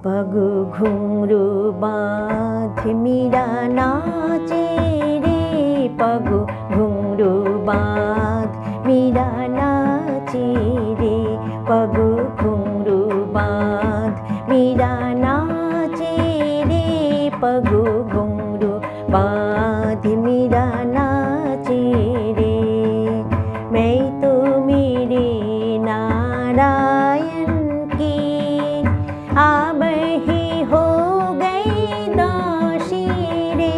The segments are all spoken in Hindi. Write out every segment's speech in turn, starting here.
पग घुंघरू बाँध मीरा नाचे रे, पग घुंघरू बाँध मीरा नाचे रे, पग घुंघरू बाँध मीरा नाचे रे, पग घुंघरू बाँध मीरा नाचे रे। मैं तो मेरे नारायण की अब ही हो गई दासी रे,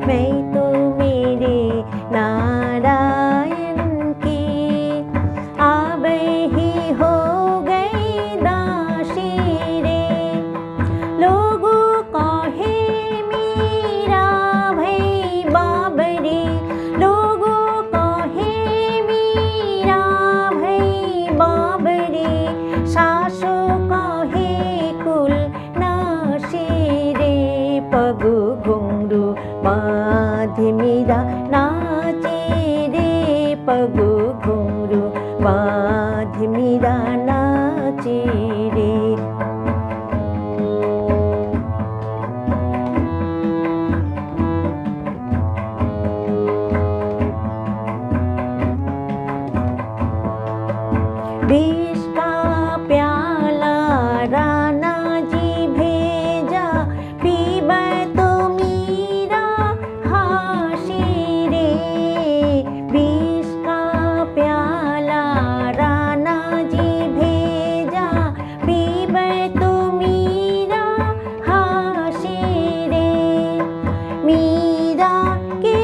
मैं तो मेरे नारायण की अब ही हो गई दासी रे। लोगों कहे मीरा भई बाबरी, लोगों कहे मीरा भई बाबरी, सासु कहे कुल नासी रे, पग घुंघरू बाँध मीरा नाचे रे, पग घुंघरू बाँध मीरा नाचे रे। विष का प्याला राणा जी भेजा, पीबे तो मीरा हासी रे, विष का प्याला राणा जी भेजा, पीबे तो मीरा हासी रे। मीरा के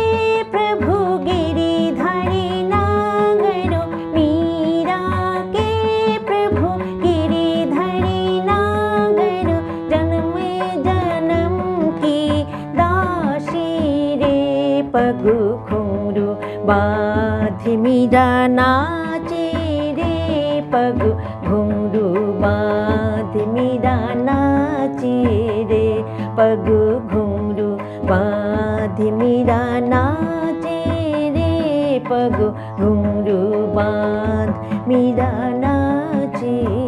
प्रभु गिरिधरी नागरो, मीरा के प्रभु गिरिधरी नागरो, जन्म जन्म की दासी रे, पग घुंघरू बाँध मीरा नाचे रे, पग घुंघरू बाँध मीरा नाचे रे, पग घुंघरू बाँध मीरा नाचे रे, पग घुंघरू बाँध मीरा नाचे।